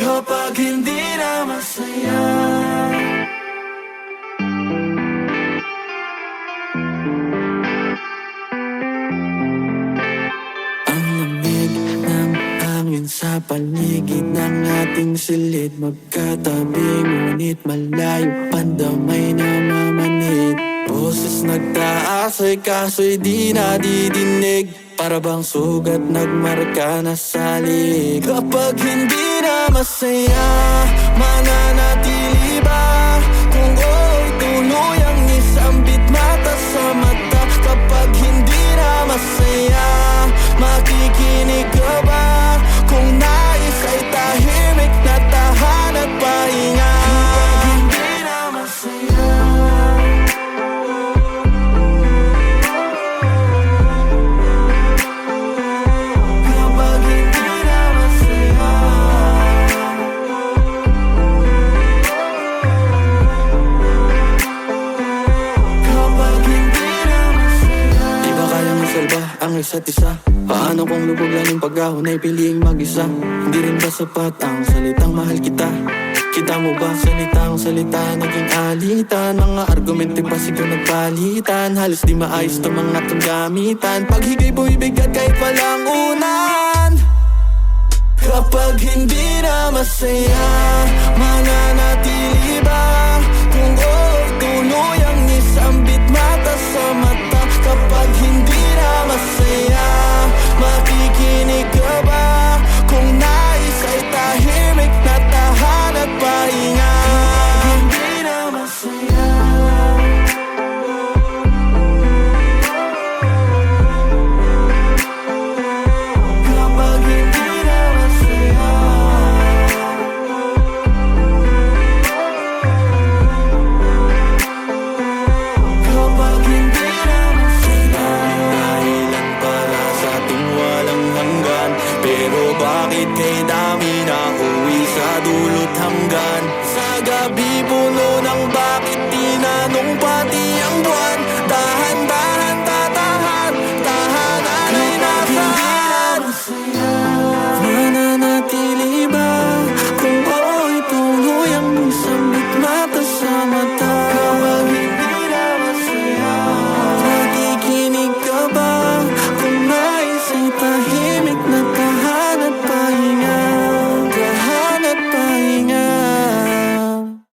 kapag hindi na masaya. Ang lamig ng hangin sa paligid ng ating silid, magkatabi ngunit malayo, pandamay na mamanid. Boses nagtaas ay kaso'y di nadidinig, para bang sugat nagmarka na sa liig. Kapag hindi na masaya, mananatili ba? Kung oo'y tuluyang isambit mata sa mata. Kapag hindi na masaya, makikinig ka ba? Kung nais ay tahimik na tahan at pahinga. Kapag hindi na masaya, kapag hindi na masaya, kapag hindi na masaya. Di ba kayang isalba ang isa't isa? Paano kung lubog lang yung pag-ahon ay piliing mag-isa? Hindi rin ba sapat ang salitang mahal kita? Kita mo ba salitang salita naging alitan? Mga argumente pa sigaw nagpalitan, halos di maayos to mga tong gamitan. Paghigay bumibigat kahit walang unan. Kapag hindi na masaya,